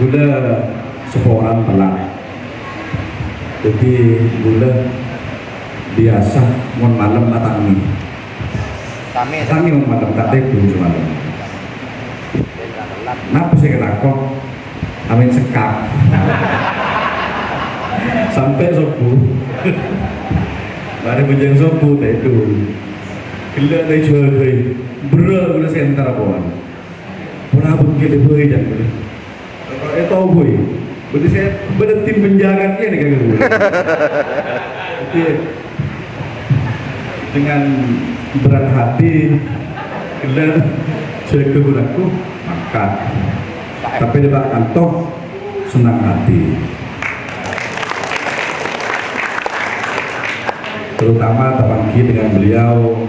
gula seorang pelak. Jadi gula biasa mon malam matangi. Tangi mon malam tak tebu semalam. Napa sih kelakon? Amin sekap. Sampai subuh. Mari bujang subuh itu. Gila dari cuy, berat gula sentar apaan. Pernah bukit lebih jangan gula. Tahu gue, berarti saya pada tim penjaganya nih kagak gue. Jadi dengan berat hati, gila saya kegulaku makan. Tapi di bawah kantong senang hati. Terutama terpanggi dengan beliau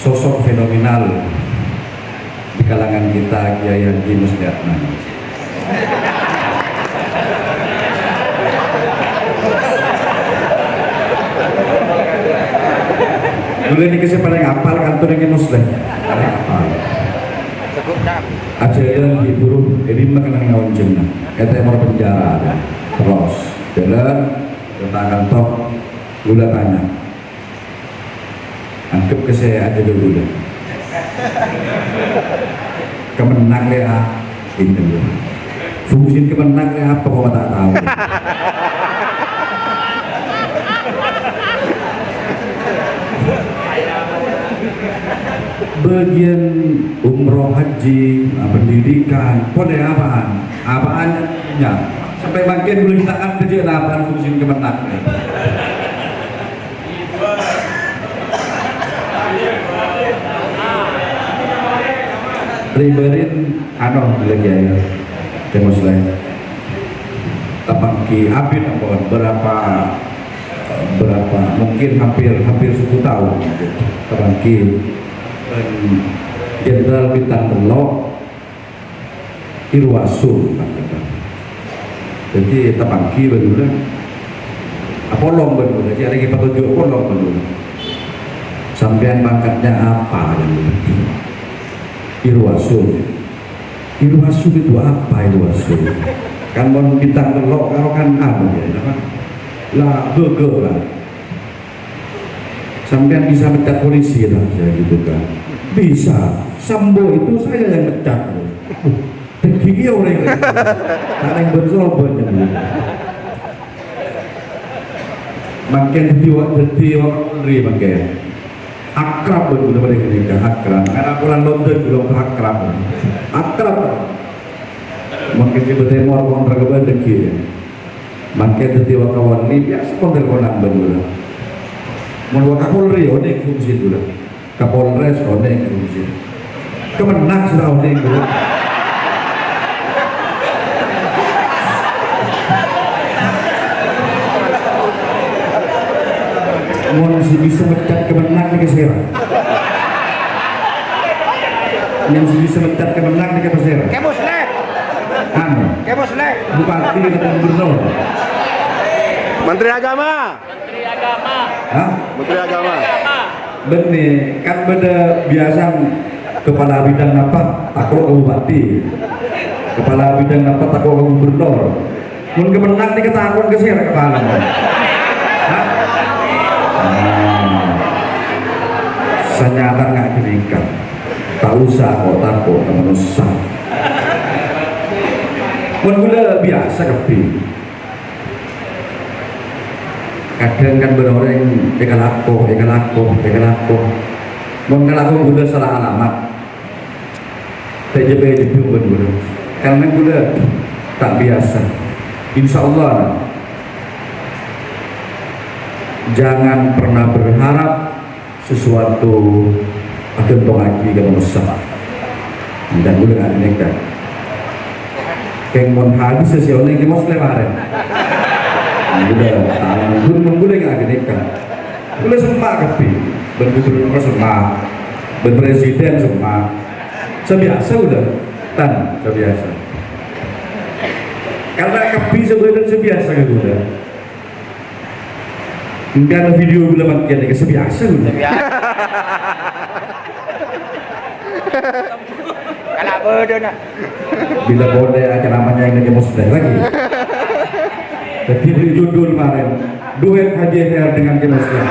sosok fenomenal di kalangan kita, Kiai Haji Musliatman. Dulu ini kisah paling hafal kantor ini Muslim, paling hafal. Aja yang diburu, ini makanan ngawin jenah. Kita mau penjara, terus jalan kita kantor, gula tanya, anggap ke saya aja dulu dah. Kemenang ya, ini dulu. Fungsi kemenang ya apa kau tak tahu. Bagian umroh haji, pendidikan, kode apaan? Apaannya? Sampai makin belum kita kan kerja apaan fungsi kemenang. Riberin lagi ya temos lain tapangki abid berapa mungkin hampir 10 tahun tapangki Jenderal Bintang Telok Irwasu jadi tapangki benar Apolong benar jadi kita tujuh Apolong benar sampean pangkatnya apa benar Irwasu itu apa Irwasu? Kan mau bintang telok kalau kan apa ya? Lah bego lah. Sampai bisa pecat polisi lah ya gitu kan? Bisa. Sambo itu saya yang pecat. Tegih orang itu. Karena yang bersobat jadi. Makin jadi makin. Akrab betul mereka nikah akrab karena pulang London belum akrab mungkin coba temor kontra kepada kiri makin setiap kawan ini biasa kontra konan betul mau Kapolri onek fungsi dulu Kapolres onek fungsi kemenang sudah onek dulu mau masih bisa mecat kemenang di Kesera yang masih bisa mecat kemenang di Kesera Kemusleh Bupati dan Gubernur Menteri Agama hah? Menteri Agama benih kan beda biasa kepala bidang apa takut ke Bupati kepala bidang apa takut ke Gubernur mau kemenang di ketahuan Kesera kepala Senyata nggak dinikah, tak usah kok takut teman usah. Mula biasa kepi. Kadang kan berorang ikalako. Mengkalako gula salah alamat. TJP gula. Karena gula tak biasa. Insya Allah. Jangan pernah berharap sesuatu akan lagi kalau besar dan udah nggak nikah kemon habis sesuatu yang mau selebaran udah tahun udah nggak nikah udah sempat tapi bergubernur sempat berpresiden sempat sebiasa udah sebiasa karena kepi sebenarnya sebiasa gitu udah enggak ada video bila makin sebiasa udah Kalah bodoh nak. Bila bode ceramahnya yang lagi mau sedih lagi. Jadi beri judul kemarin, duet Haji Her dengan Kemuslim.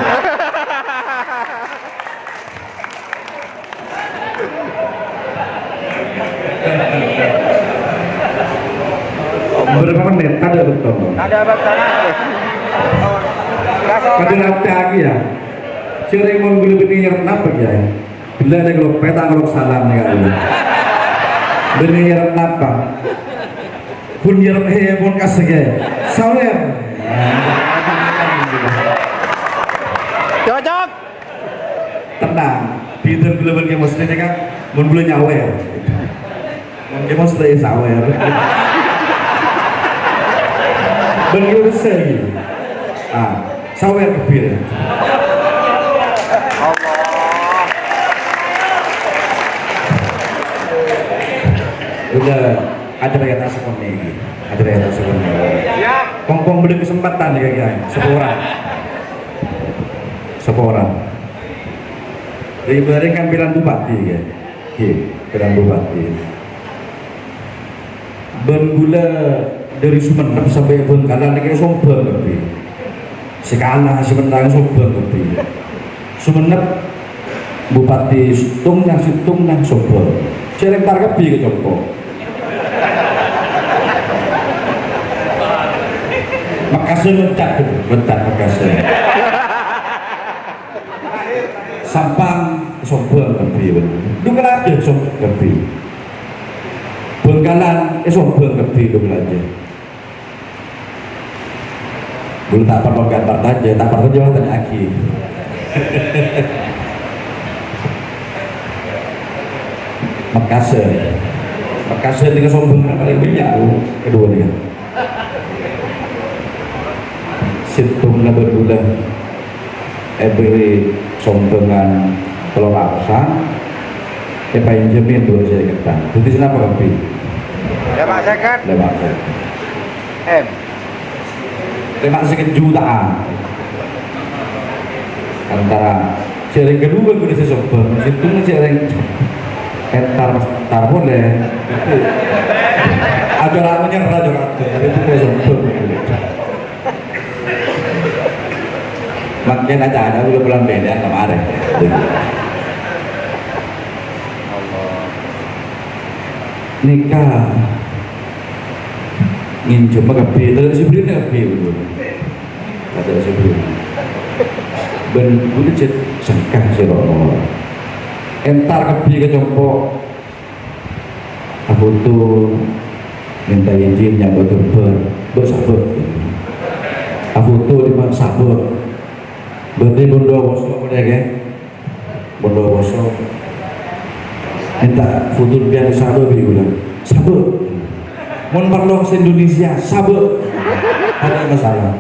Berapa menit? Ada betul. Ada bakal nak. Pada nanti lagi ya. Sering mau beli benih apa ya? Bila ada kalau peta kalau salam nih kali. Benih apa? Pun yang pun kasih ke. Sawer. Cocok. Tenang. Peter bila beli mesti ni kan, mun beli nyawer. Mun dia mesti sawer. Beli besar gitu. Sawer kepir. Udah ada yang nasibnya ini, ada yang nasibnya. Ya. Kongkong beli kesempatan nih guys, seorang. Dari kemarin kan pilihan bupati ya, pilihan bupati. Ben gula dari Sumeneb sampai Bengkalan ini sombong lebih. Sekala sebenarnya sombong lebih. Sumeneb bupati Situng nang sombong. Cereng targepi ke Joko. Makassar bentak Makassar. Sampang sombong lebih. Dua aja sombong lebih. Bengkalan sombong lebih dua aja. Dulu tak pernah gantar aja, tak pernah jawatan lagi. Makassar dengan sombong paling banyak kedua dia. Situng na berbulan every sombongan pelorasa paling jamin dua saya kata. Jadi kenapa kapi? Lemak sekat. Lemak sekat jutaan antara cereng kedua gue bisa sombong. Situng cereng tar boleh. Ajaran menyerah juga itu kayak sombong. Makin ada udah bulan beda kemarin. Nikah ingin coba kapi, tak ada sebelumnya kapi betul. Tak ada sebelumnya. Ben udah cek sangkah serono. Entar kapi ke compo. Aku tuh minta izin yang betul bersabar. Aku tuh di mana sabar. Berarti Bondowoso boleh kan? Bondowoso minta foto biar sabar bilang sabar. Mon parlong Indonesia sabar. Ada masalah.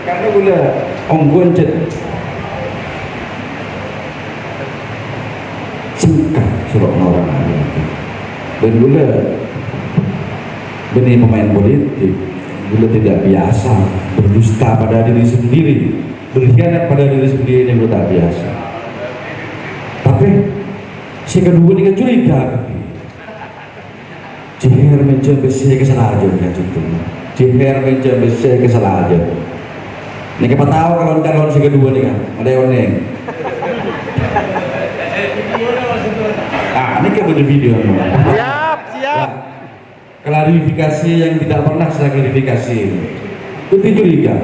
Karena gula onggon cet singkat suruh orang lain. Dan gula benih pemain politik. Gula tidak biasa berdusta pada diri sendiri, berkhianat pada diri sendiri ini gula tak biasa. Tapi si kedua ini kan curiga. Jihir mencari besi kesalahan kan itu. Jihir mencari besi kesalahan. Ini kita tahu kalau calon si kedua ini kan ada yang nih. Ini kayak video. Siap. Ya. Klarifikasi yang tidak pernah saya klarifikasi itu curiga.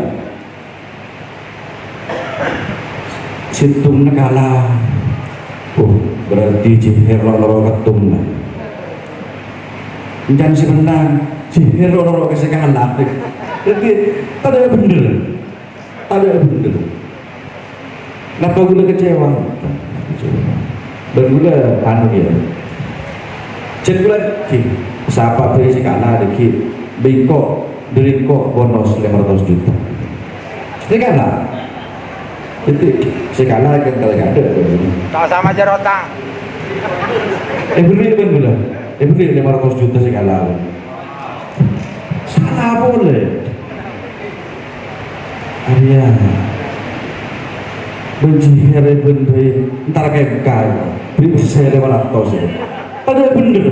Situng kalah. Berarti Jihir loro ketum. Jangan si menang Jihir loro kesekalah. Jadi tak ada bener. Kenapa gula kecewa? Bergula anu ya. Cek gula siapa beri sekala deki bingko diriko bonus 500 juta sekala itu sekala kan kalau ada Tak sama jerotang. beri kan gula beri 500 juta sekala salah boleh Arya Bencihere bendhe ntar kayak kai beri saya lewat tos ya padahal bener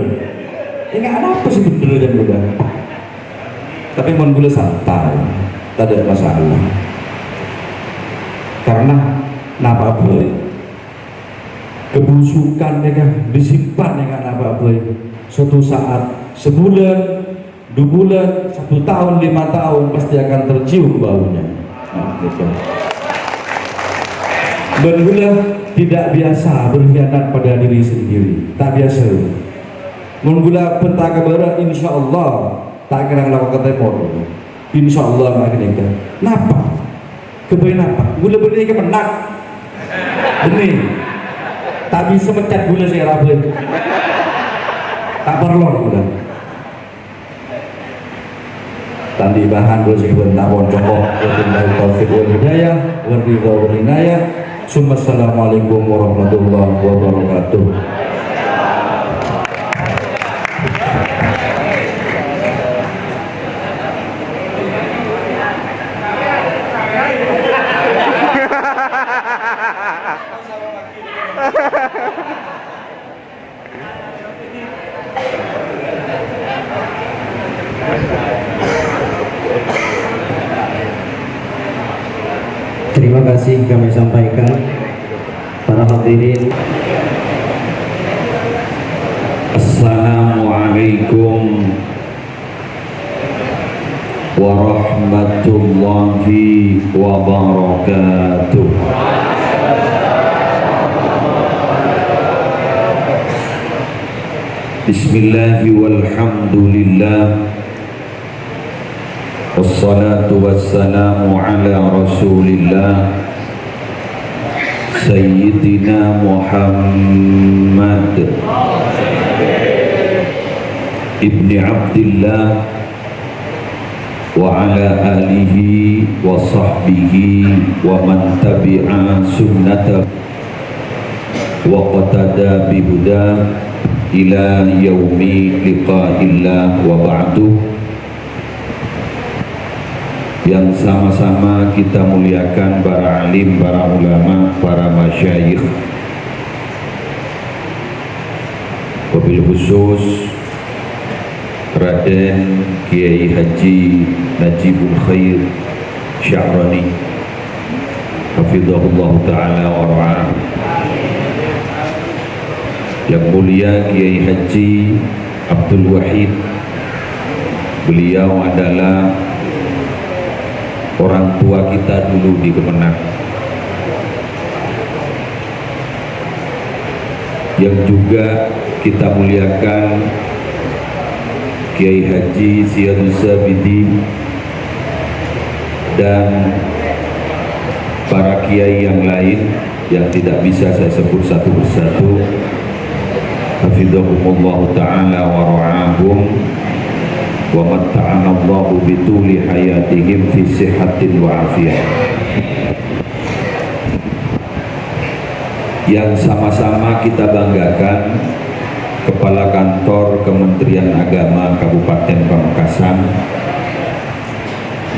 enggak ada apa sih bener dan udah tapi mon gula santai tak ada masalah karena napa boleh kebusukan ya kan disimpan ya kan napa boleh suatu saat sebulan 2 bulan 1 tahun 5 tahun pasti akan tercium baunya nah, gitu. Berguna tidak biasa berkhianat pada diri sendiri, tak biasa. Menggula peta kebarat, insya Allah tak kira melakukan temor. Insya Allah makin itu. Napa? Kebain apa? Gula berdiri ke penak. Benih. Tak bisa mencat gula saya rabe. Tak perlu gula. Tadi bahan gula saya bentak boncokok. Wabillahi taufiq wal hidayah. Waridha wal inayah. Assalamualaikum warahmatullahi wabarakatuh. Terima kasih kami sampaikan para hadirin. Assalamualaikum warahmatullahi wabarakatuh. Bismillahi walhamdulillah. Wassalatu wassalamu ala rasulillah Sayyidina Muhammad Ibni Abdillah wa ala alihi wa sahbihi wa man tabi'a sunnata wa qatada bihuda ila yaumi liqa'illah wa ba'du. Yang sama-sama kita muliakan para alim, para ulama, para masyayikh, wabil khusus Raden Kiai Haji Najibul Khair Syahrani hafizahullah ta'ala wa ra'ah. Yang mulia Kiai Haji Abdul Wahid, beliau adalah orang tua kita dulu di Kemenang, yang juga kita muliakan Kiai Haji Ziyadus Sabidi dan para kiai yang lain yang tidak bisa saya sebut satu persatu. Hafizahumullah ta'ala wa ra'ahum wa matta'ana Allahu bituli hayatihim fi sihatin wa afiyah. Yang sama-sama kita banggakan Kepala Kantor Kementerian Agama Kabupaten Pamekasan,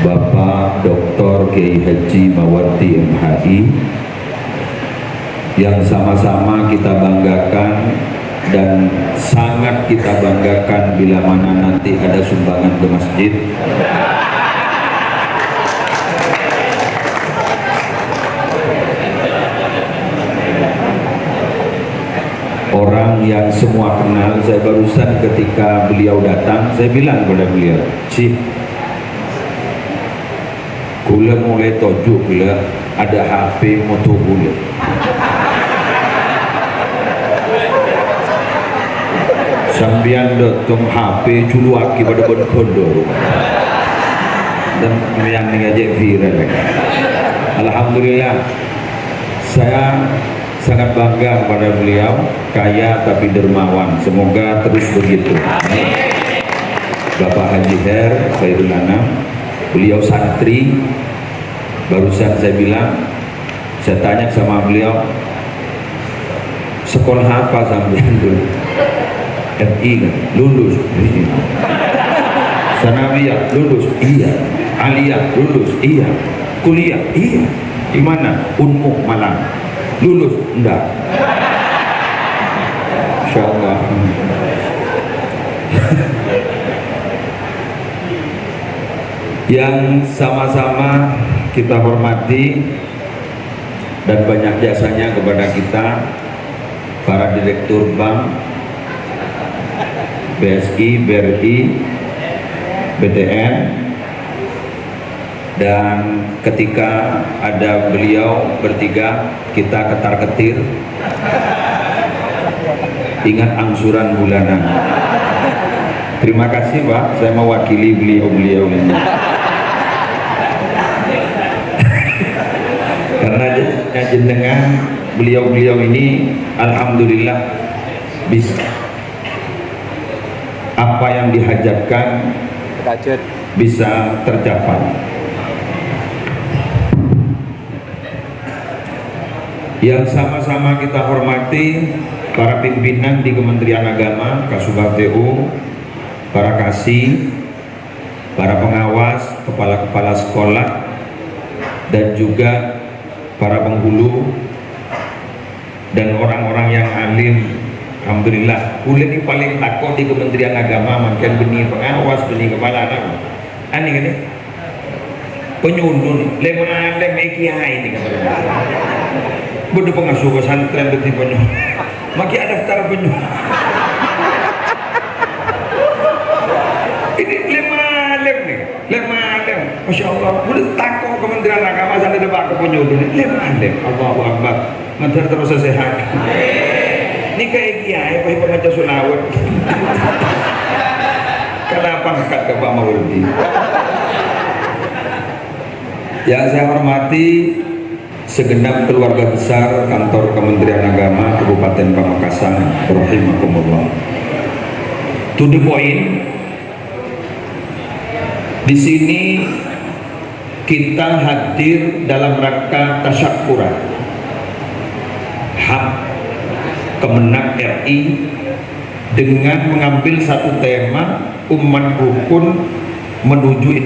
Bapak Dr. Kiai Haji Mawardi MHI, yang sama-sama kita banggakan dan sangat kita banggakan bila mana nanti ada sumbangan ke masjid. Orang yang semua kenal, saya barusan ketika beliau datang, saya bilang kepada beliau, Cik, gula mulai tojuk gula ada HP moto gula. Sambian dotum HP culuaki pada bon kondo dan yang ngajak viral. Alhamdulillah, saya sangat bangga kepada beliau, kaya tapi dermawan. Semoga terus begitu. Bapak Haji Her Khairul Anam, beliau santri. Barusan saya bilang, saya tanya sama beliau, sekolah apa sampean dulu? MI kan, lulus. Sanawiyah lulus, iya. Aliyah lulus, iya. Kuliah, iya. Gimana? Unmu Malang. Lulus? Enggak. Insya Allah. Yang sama-sama kita hormati dan banyak jasanya kepada kita, para direktur bank, BSI, BRI, BTN, dan ketika ada beliau bertiga kita ketar-ketir, ingat angsuran bulanan. Terima kasih Pak, saya mewakili beliau-beliau ini. Karena jenengan beliau-beliau ini alhamdulillah bisa apa yang dihajatkan bisa tercapai. Yang sama-sama kita hormati para pimpinan di Kementerian Agama, Kasubag TU, para kasih, para pengawas, kepala-kepala sekolah, dan juga para penghulu dan orang-orang yang alim. Alhamdulillah, kulit ini paling takut di Kementerian Agama, makin benih pengawas, benih kepala anak. Aneh kan ya? Penyundun, lemah kiai ini kan. Bodoh pengasuh pesantren beti penyuh. Maki ada daftar penyuh. Ini lemah nih, Masya Allah. Boleh takut Kementerian Agama sampai depan ke penyundun. Lemah Allahu Akbar. Mantar terus sehat. Ini kayak kiai, apa pengajar sulawat. Kenapa angkat ke Pak Maulidi? Yang saya hormati segenap keluarga besar kantor Kementerian Agama Kabupaten Pamekasan, rahimakumullah. To the point, di sini kita hadir dalam rangka tasyakuran hak Kemenag RI dengan mengambil satu tema umat rukun menuju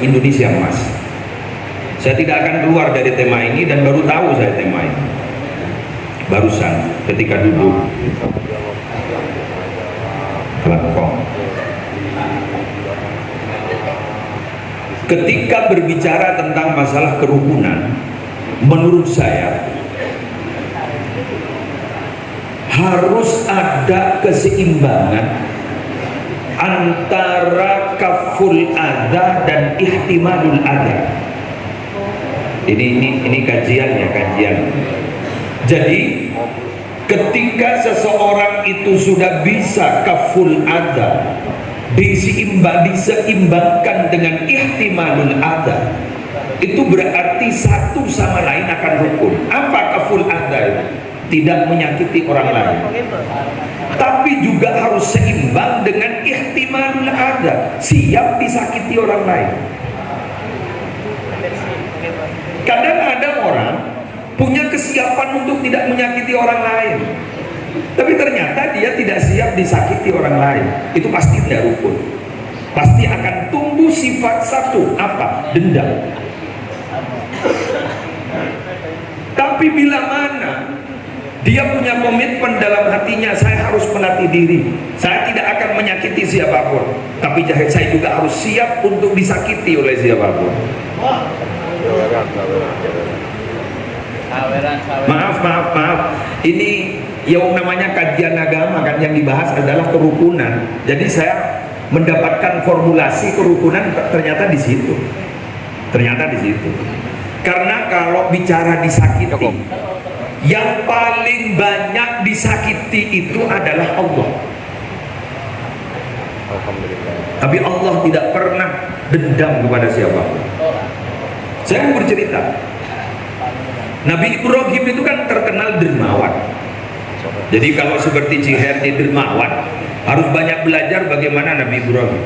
Indonesia Emas. Saya tidak akan keluar dari tema ini dan baru tahu saya tema ini barusan ketika duduk kelengkong. Ketika berbicara tentang masalah kerukunan, menurut saya harus ada keseimbangan antara kaful adha dan ihtimalul adha. Ini kajian ya, kajian. Jadi ketika seseorang itu sudah bisa kaful adha, diseimbangkan dengan ihtimalul adha, itu berarti satu sama lain akan rukun. Apa kaful adha itu? Tidak menyakiti orang lain, tapi juga harus seimbang dengan ihtimalul adha, siap disakiti orang lain. Kadang ada orang punya kesiapan untuk tidak menyakiti orang lain, tapi ternyata dia tidak siap disakiti orang lain. Itu pasti tidak rukun. Pasti akan tumbuh sifat satu, apa? Dendam. Tapi bila mana dia punya komitmen dalam hatinya, saya harus melatih diri, saya tidak akan menyakiti siapapun, tapi saya juga harus siap untuk disakiti oleh siapapun. Maaf. Ini yang namanya kajian agama kan, yang dibahas adalah kerukunan. Jadi saya mendapatkan formulasi kerukunan ternyata di situ. Karena kalau bicara disakiti, yang paling banyak disakiti itu adalah Allah. Tapi Allah tidak pernah dendam kepada siapapun. Saya mau bercerita, Nabi Ibrahim itu kan terkenal dermawan. Jadi kalau seperti Ciher di dermawan, harus banyak belajar bagaimana Nabi Ibrahim.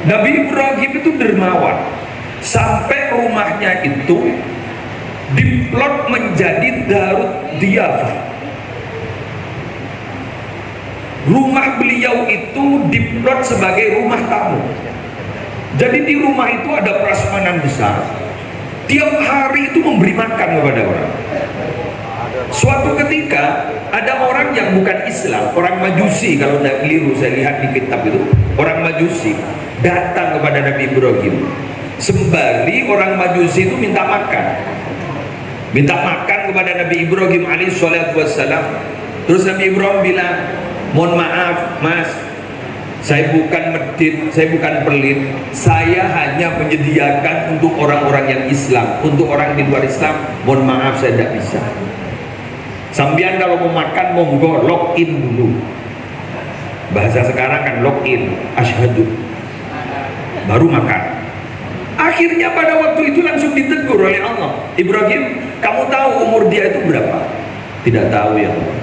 Nabi Ibrahim itu dermawan, sampai rumahnya itu diplot menjadi Darut Diyafah. Rumah beliau itu diplot sebagai rumah tamu. Jadi di rumah itu ada prasmanan besar, tiap hari itu memberi makan kepada orang. Suatu ketika ada orang yang bukan Islam, orang Majusi, kalau tidak keliru saya lihat di kitab itu, orang Majusi datang kepada Nabi Ibrahim. Sembari orang Majusi itu minta makan kepada Nabi Ibrahim alaihissalatu wassalam. Terus Nabi Ibrahim bilang, mohon maaf mas, saya bukan medit, saya bukan pelit, saya hanya menyediakan untuk orang-orang yang Islam. Untuk orang di luar Islam, mohon maaf saya tidak bisa. Sambian kalau mau makan, monggo login dulu. Bahasa sekarang kan login, asyhadu, baru makan. Akhirnya pada waktu itu langsung ditegur oleh Allah. Ibrahim, kamu tahu umur dia itu berapa? Tidak tahu ya Allah.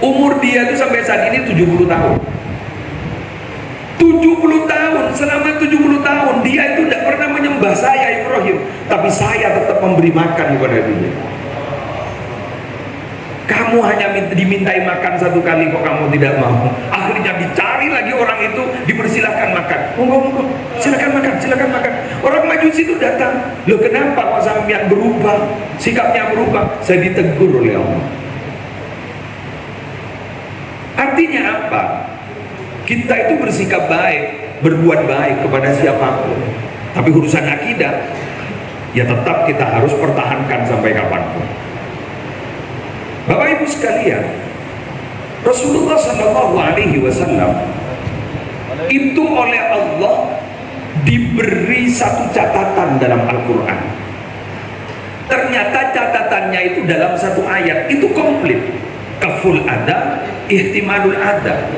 Umur dia itu sampai saat ini 70 tahun. 70 tahun, selama 70 tahun dia itu tidak pernah menyembah saya Ibrahim, tapi saya tetap memberi makan kepada dia. Kamu hanya dimintai makan satu kali kok kamu tidak mau. Akhirnya dicari lagi orang itu, dipersilahkan makan. Monggo, silakan makan, silakan makan. Orang Majusi itu datang. Loh kenapa kok sampean berubah? Sikapnya berubah. Saya ditegur oleh Allah. Artinya apa? Kita itu bersikap baik, berbuat baik kepada siapapun. Tapi urusan akidah, ya tetap kita harus pertahankan sampai kapanpun. Bapak Ibu sekalian, Rasulullah Shallallahu Alaihi Wasallam itu oleh Allah diberi satu catatan dalam Al-Quran. Ternyata catatannya itu dalam satu ayat itu komplit. Kaful ada, ihtimalul ada.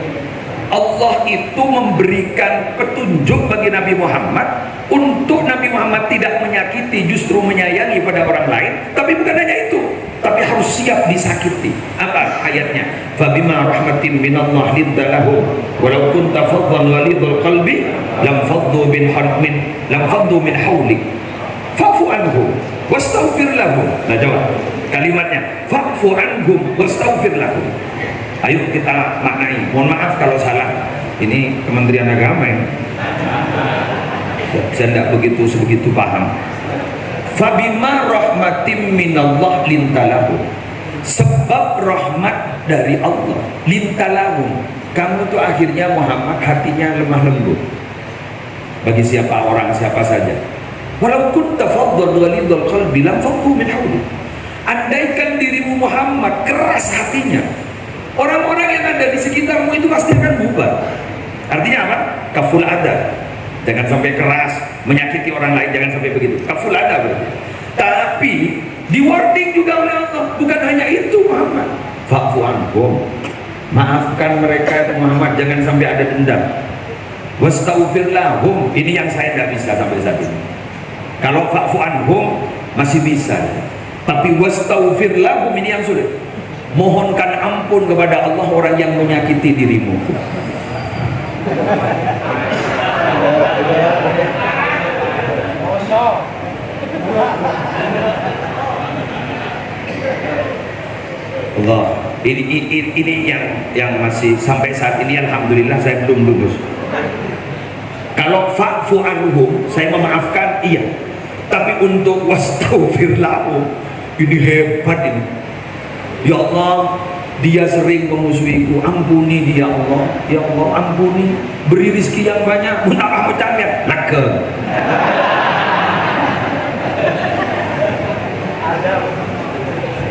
Allah itu memberikan petunjuk bagi Nabi Muhammad untuk Nabi Muhammad tidak menyakiti, justru menyayangi pada orang lain. Tapi bukan hanya itu, tapi harus siap disakiti. Apa ayatnya? Fabima rahmatin minallah lidalahum walau kunta faddan walidul qalbi lam faddu min hawlik fa'fu anhum wastaghfir lahum. Nah jawab kalimatnya, fa'fu anhum wastaghfir lahum. Ayo kita maknai. Mohon maaf kalau salah. Ini Kementerian Agama ya. Saya tidak begitu paham. Fabima rahmatim minallah lintalahu. Sebab rahmat dari Allah lintalahu. Kamu tuh akhirnya Muhammad hatinya lemah lembut bagi siapa orang, siapa saja. Walau kunta faddan walidul qalbi lam faddu min hawlik. Andaikan dirimu Muhammad keras hatinya, orang-orang yang ada di sekitarmu itu pasti akan bubar. Artinya apa? Kaful ada. Jangan sampai keras, menyakiti orang lain, jangan sampai begitu. Kaful ada berarti. Tapi di wording juga oleh Allah, bukan hanya itu Muhammad. Fa'fu anhum. Maafkan mereka itu Muhammad, jangan sampai ada dendam. Wastaghfir lahum. Ini yang saya tidak bisa sampai saat ini. Kalau fa'fu anhum masih bisa. Tapi wastaghfir lahum ini yang sulit. Mohonkan ampun kepada Allah orang yang menyakiti dirimu. Allah, ini yang masih sampai saat ini alhamdulillah saya belum lulus. Kalau fa'fu anhum saya memaafkan iya, tapi untuk wastaghfir lahum ini hebat ini. Ya Allah, dia sering memusuhiku, ampuni dia Allah. Ya Allah ampuni, beri rezeki yang banyak. Munafah pecahnya naga.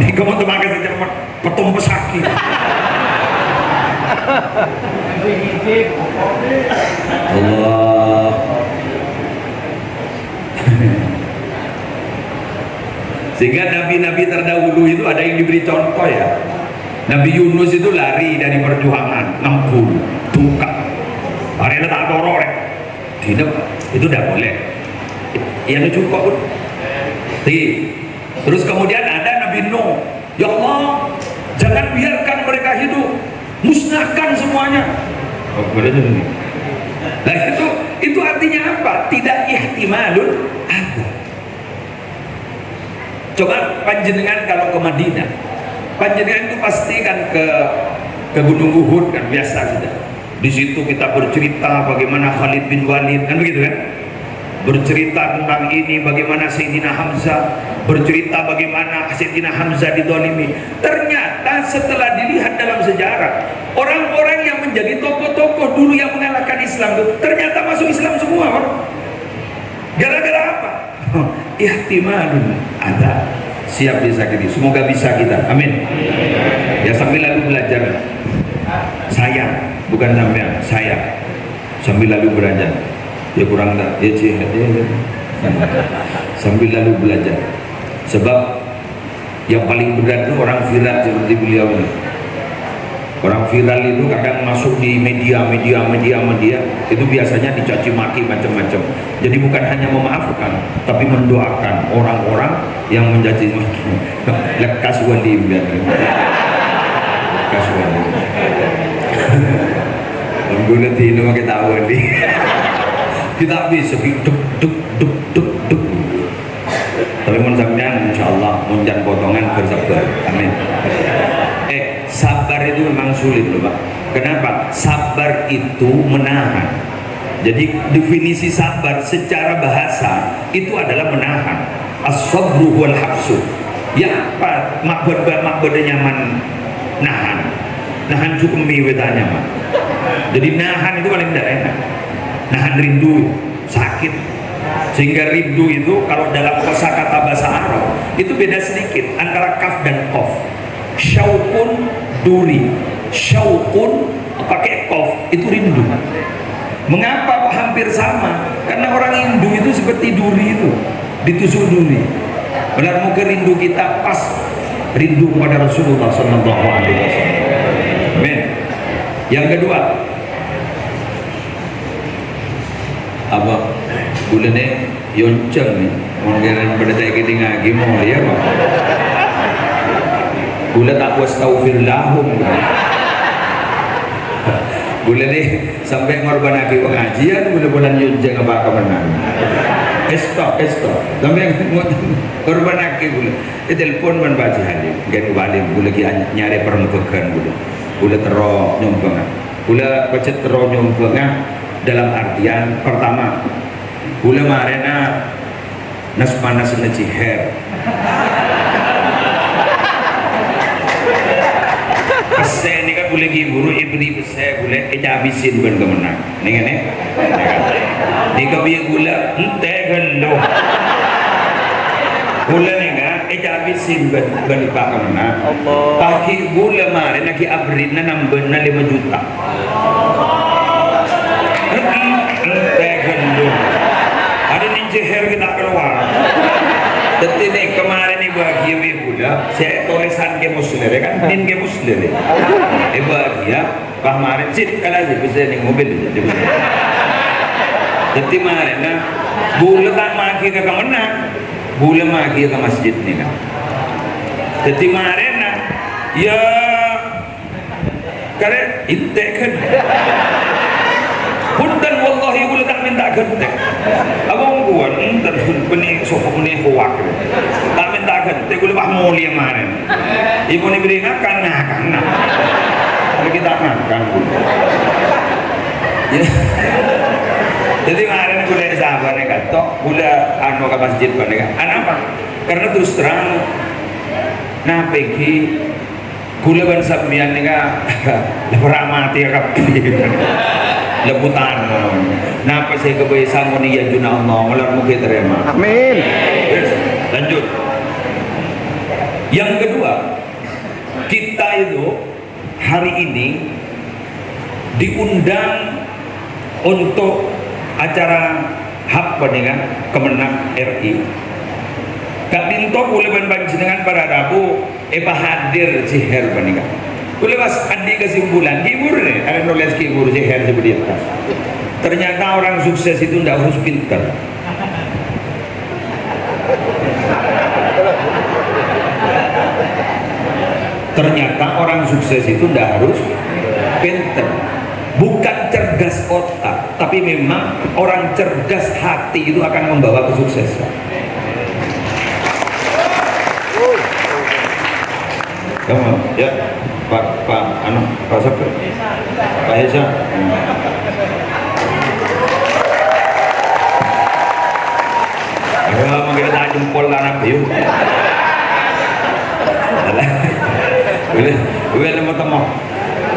Ini kamu tuh makan sejak petung pesaki. Allah. Sehingga nabi-nabi terdahulu itu ada yang diberi contoh ya. Nabi Yunus itu lari dari perjuangan, ngempul, tukak. Hari ini tak dorong ya. Itu tidak boleh. Yang cukup. Terus kemudian ada Nabi Nuh. Ya Allah, jangan biarkan mereka hidup, musnahkan semuanya. Oh, nah itu artinya apa? Tidak ihtimalun ada. Coba panjenengan kalau ke Madinah, panjenengan itu pasti kan ke Gunung Uhud kan, biasa sudah. Di situ kita bercerita bagaimana Khalid bin Walid kan begitu kan. bercerita tentang ini, bagaimana Sayyidina Hamzah, bercerita bagaimana Sayyidina Hamzah didolimi. Ternyata setelah dilihat dalam sejarah, orang-orang yang menjadi tokoh-tokoh dulu yang mengalahkan Islam itu ternyata masuk Islam semua, Pak. Gara-gara apa? Ihtimalun ada, siap disakiti. Semoga bisa kita, amin. Ya sambil lalu belajar, saya bukan sampean, saya sambil lalu belajar. Ya kurang tak, ya jihad ya. Sambil lalu belajar. Sebab yang paling berat itu orang viral seperti beliau ini. Orang viral itu kadang masuk di media itu biasanya dicaci maki macam-macam. Jadi bukan hanya memaafkan, tapi mendoakan orang-orang yang mencaci maki. Lekas wali biar. Lekas wali. Guna tino kita tahu ni. Kita bisa duk. Tapi mun sampean insyaallah munjan potongan bersabar. Amin. Sabar itu memang sulit loh, Pak. Kenapa? Sabar itu menahan. Jadi definisi sabar secara bahasa itu adalah menahan. As-sabru wal habsu. Ya apa? Makbud nyaman nahan. Nahan cukup miwetanya, Pak. Jadi nahan itu paling tidak enak. Nahan rindu, sakit. Sehingga rindu itu kalau dalam kosakata bahasa Arab itu beda sedikit antara kaf dan qaf. Syauqun duri, syauqun pakai qaf itu rindu. Mengapa kok hampir sama? Karena orang Hindu itu seperti duri itu, ditusuk duri. Benar mungkin rindu kita pas rindu kepada Rasulullah Sallallahu Alaihi Wasallam. Amin. Yang kedua, apa? Bulannya yonceng nih, menggeran pada saya kita ngaji mau ya Pak. Bulan tak puas taufir lahum. Bulan nih sampai ngorban lagi pengajian, bulan yonceng apa menang. Stop. Sampai ngorban lagi bulan. Telepon man baca hadir, gak balik bulan lagi nyari permukaan bulan. Bulan terok nyompengan. Bulan pecet terok nyompengan dalam artian pertama. Gula marena nas panas na ciher. Pasti ini kan gula giburu ibni pasti gula habisin bukan kemenang. Nih kan ya? Nih kabi gula ente gelo. Gula nih kan habisin bukan pak kemenang. Pakai gula marena ki abrin na nambah na 5 juta. Ente gelo. Ada nih jeher kita keluar. Tapi nih kemarin nih bahagia pula, saya tulisan ke muslim kan, nin ke muslim. Bahagia, kemarin cip kalau aja bisa nih mobil. Jadi kemarin nah, bule tak maki ke kemana? Bule maki ke masjid nih kan. Jadi kemarin nah, ya karena intekan. Punten wallahi gula tak minta gentek. Abang buat entar benih sopo benih kuak. Tak minta gentek gula bah mulia kemarin. Ibu ni beri ngakan. Kalau kita makan. Jadi kemarin gula sahabat ni kata, gula anu ke masjid kan ni kan. Apa? Karena terus terang, nah pergi gula ban sambian ni kan, lepas mati rapi. Lebutan. Napa saya kebiasaan muni ya juna Allah, malah mungkin terima. Amin. Yes. Lanjut. Yang kedua, kita itu hari ini diundang untuk acara hak pendengar Kemenang RI. Kak Binto boleh dengan para rabu, hadir jiher pendengar. Boleh mas andi kesimpulan kibur nih, ada nulis kibur jeher seperti itu. Ternyata orang sukses itu tidak harus pintar. Ternyata orang sukses itu tidak harus pintar. Bukan cerdas otak, tapi memang orang cerdas hati itu akan membawa kesuksesan. Kamu ya. Pak siapa? Pak Heza. yuk. Boleh mau temu.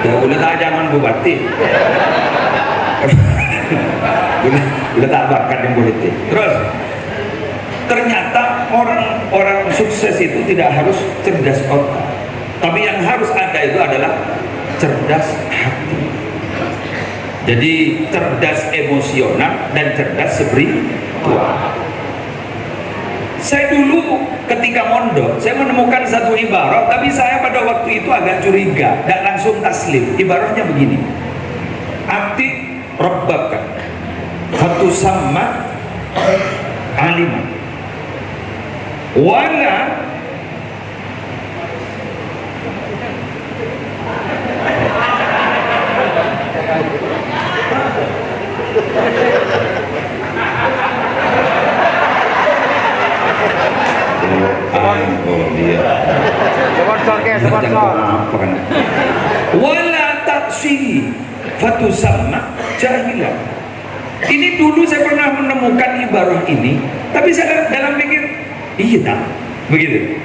Ya boleh tak jangan bupati. Boleh tak bakat yang politik. Terus ternyata orang sukses itu tidak harus cerdas otak, tapi yang harus ada itu adalah cerdas hati. Jadi cerdas emosional dan cerdas spiritual. Saya dulu ketika mondok, saya menemukan satu ibarat, tapi saya pada waktu itu agak curiga, dan langsung taslim. Ibaratnya begini: Atik rabbaka fatusamma aliman wala Sponsor ke sponsor. Wala taksihi fatusamma jahilan. Ini dulu saya pernah menemukan ibarah ini, tapi saya dalam pikir, iya tak? Begitu.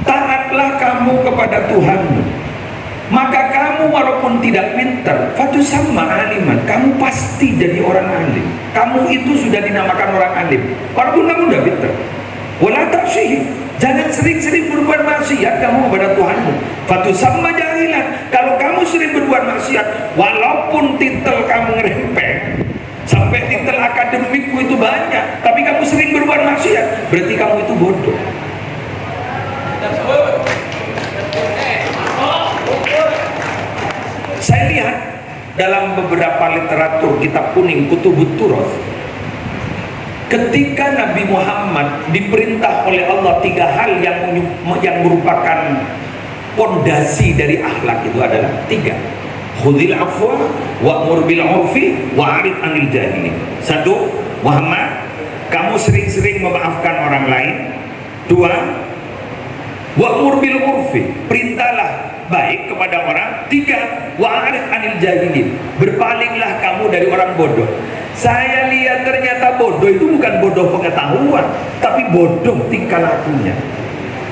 Taatlah kamu kepada Tuhanmu, maka kamu walaupun tidak pintar, fatusamma aliman, kamu pasti jadi orang alim. Kamu itu sudah dinamakan orang alim, walaupun kamu tidak pintar. Wala taksihi, jangan sering-sering berbuat maksiat kamu kepada Tuhanmu. Fatusamma jahilan, kalau kamu sering berbuat maksiat, walaupun titel kamu ngerempeng, sampai titel akademikku itu banyak, tapi kamu sering berbuat maksiat, berarti kamu itu bodoh. Saya lihat dalam beberapa literatur kitab kuning Kutubut Turas, ketika Nabi Muhammad diperintah oleh Allah 3 hal yang merupakan pondasi dari akhlak, itu adalah 3: khudhil afwa wa'mur bil 'urfi wa'rid 'anil jahilin. 1, Muhammad, kamu sering-sering memaafkan orang lain. 2, wa'mur bil 'urfi, perintahlah baik kepada orang. 3, wa'rid 'anil jahilin, berpalinglah kamu dari orang bodoh. Saya lihat ternyata bodoh itu bukan bodoh pengetahuan, tapi bodoh tingkah lakunya.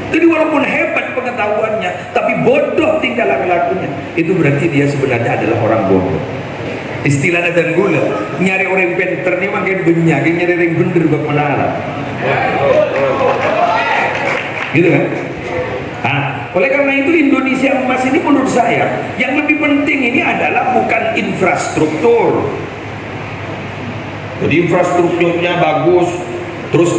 Jadi walaupun hebat pengetahuannya, tapi bodoh tingkah lakunya, itu berarti dia sebenarnya adalah orang bodoh. Istilahnya dan gula, nyari orang pinter nih makin banyak, nyari orang bener buat menara. Gitu kan? Nah, oleh karena itu Indonesia emas ini menurut saya yang lebih penting ini adalah bukan infrastruktur. Jadi infrastrukturnya bagus, terus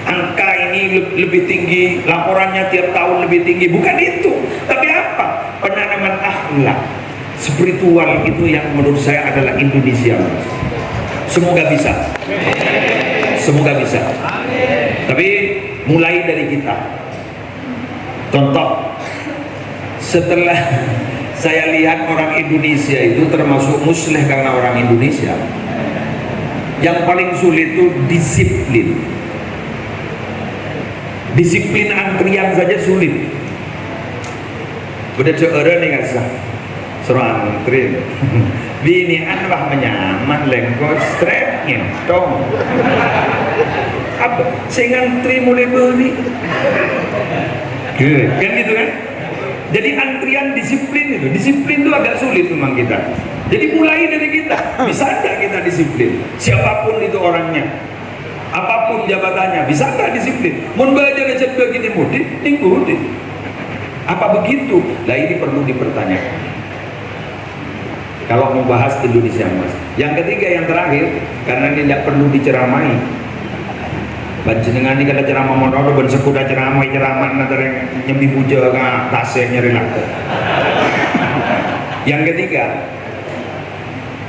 angka ini lebih tinggi, laporannya tiap tahun lebih tinggi, bukan itu. Tapi apa? Penanaman akhlak spiritual itu yang menurut saya adalah Indonesia. Semoga bisa. Semoga bisa. Tapi mulai dari kita. Contoh, setelah saya lihat orang Indonesia itu termasuk musleh karena orang Indonesia, yang paling sulit itu disiplin. Disiplin antrian saja sulit. Udah seorang nih nggak sah, suruh antri. Bini anwah menyaman lengkos stretnya, dong. Apa? Saya ngantri mulai beli. Kan gitu kan? Jadi antrian disiplin itu, disiplin itu agak sulit memang kita. Jadi mulai dari kita, bisa nggak kita disiplin? Siapapun itu orangnya, apapun jabatannya, bisa nggak disiplin? Mau belajar aja begini mudik, ikuti. Apa begitu? Lah ini perlu dipertanyakan. Kalau mau bahas Indonesia Mas. Yang ketiga, yang terakhir, karena ini tidak perlu diceramai. Panjenengan ini kada ceramah mono ben sekuda ceramah nanti nyembi puja ka tasnya nyeri laku. Yang ketiga,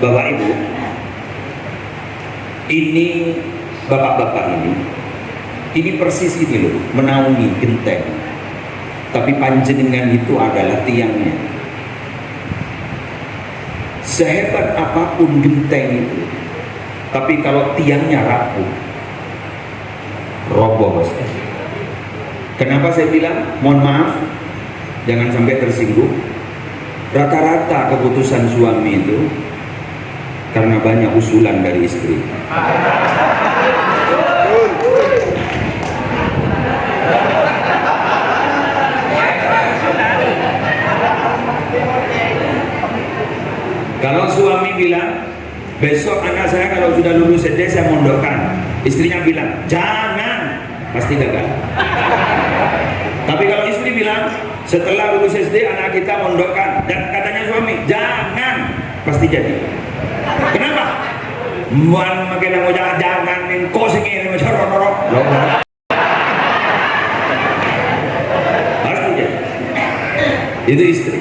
Bapak Ibu, ini bapak-bapak ini persis ini loh, menaungi genteng, tapi panjenengan itu adalah tiangnya. Sehebat apapun genteng itu, tapi kalau tiangnya rapuh, roboh pasti. Kenapa saya bilang mohon maaf, jangan sampai tersinggung. Rata-rata keputusan suami itu karena banyak usulan dari istri. Kalau suami bilang, besok anak saya kalau sudah lulus SD saya mondokkan, istrinya bilang, jangan, pasti gagal. Tapi kalau istri bilang, setelah lulus SD anak kita mondokkan, dan katanya suami, jangan, pasti jadi. Kenapa? Muan makin mau jangan kau singin macam rorok. Pasti jadi. Itu istri.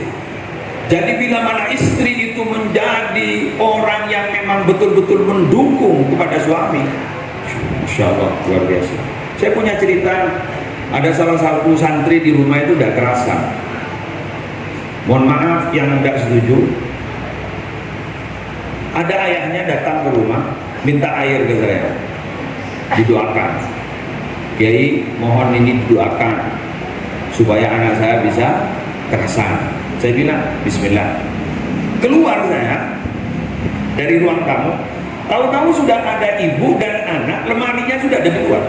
Jadi bila mana istri itu menjadi orang yang memang betul-betul mendukung kepada suami, Insya Allah luar biasa. Saya punya cerita, ada salah satu santri di rumah itu udah kerasa. Mohon maaf yang tidak setuju. Ada ayahnya datang ke rumah, minta air ke saya, didoakan. Kiai mohon ini didoakan supaya anak saya bisa kerasan. Saya bilang, bismillah. Keluar saya dari ruang tamu, tahu-tahu sudah ada ibu dan anak, lemarinya sudah ada di luar.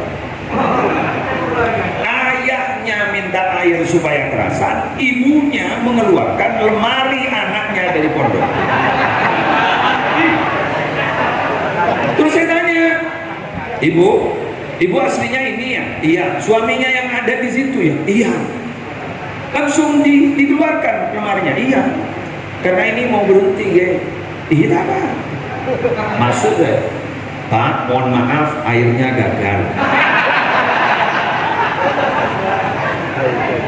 Ayahnya minta air supaya kerasan, ibunya mengeluarkan lemari anaknya dari pondok. Terus saya tanya, ibu aslinya ini ya? Iya. Suaminya yang ada di situ ya? Iya. Langsung dikeluarkan lemarinya. Iya, karena ini mau berhenti guys. Iya apa? Masuk saya, Pak, mohon maaf airnya gagal.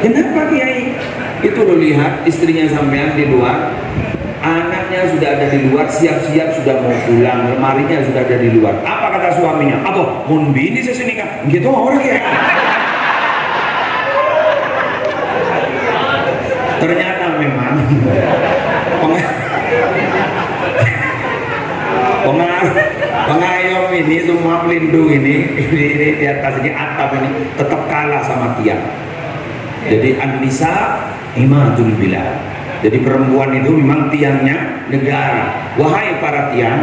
Kenapa Kiai? Itu lo lihat istrinya sampean di luar, anaknya sudah ada di luar, siap-siap sudah mau pulang, lemarinya sudah ada di luar. Apa kata suaminya? Apa? Mun bini sesini kan? Gitu orang ya. Ternyata memang pengayom ini, semua pelindung ini di atas ini atap ini tetap kalah sama tiang. Jadi An-Nisa imatul bilad. Jadi perempuan itu memang tiangnya negara. Wahai para tiang,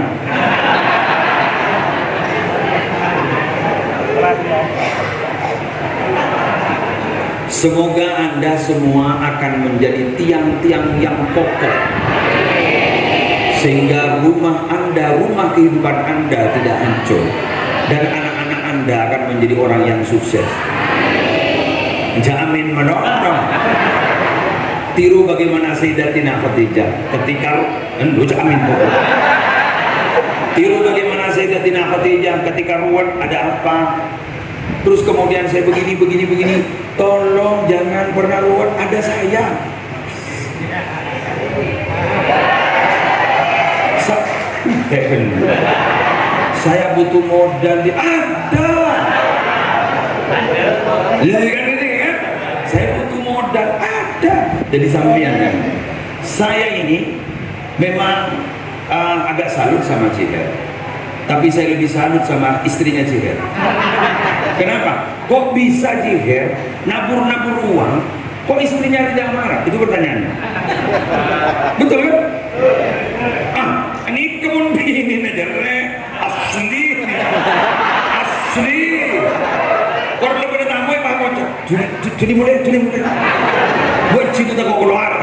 semoga Anda semua akan menjadi tiang-tiang yang kokoh, sehingga rumah Anda, rumah kehidupan Anda tidak hancur, dan anak-anak Anda akan menjadi orang yang sukses. Jamin menonton. Tiru bagaimana Sayyidatina Khadijah ketika jamin pokok. Tiru bagaimana Sayyidatina Khadijah ketika ruwet ada apa. Terus kemudian saya begini. Tolong jangan pernah ruwet, ada saya. Saya butuh modal di ada. Ya kan ini kan? Saya butuh modal ada. Jadi sampean kan. Saya ini memang agak salut sama Ciher. Tapi saya lebih salut sama istrinya Ciher. Kenapa? Kok bisa Ciher nabur uang, kok istrinya tidak marah? Itu pertanyaannya. Betul kan? Ini kebun bini aja, asli. Kalau lebih tamu ya Pak Kocok, jadi mulai. Buat situ tak kau keluar.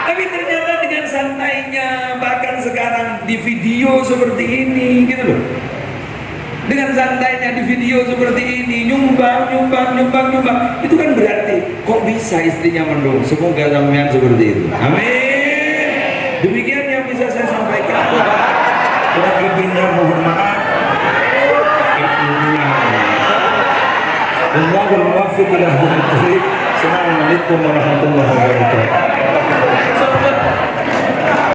Tapi ternyata dengan santainya, bahkan sekarang di video seperti ini, gitu loh. Dengan santainya di video seperti ini, nyumbang, itu kan berarti kok bisa istrinya mendukung. Semoga sampean seperti itu. Amin. Demikian yang bisa saya sampaikan. Kurang lebihnya mohon maaf. Allahul muwaffiq ila haqqiq. Assalamualaikum warahmatullahi wabarakatuh.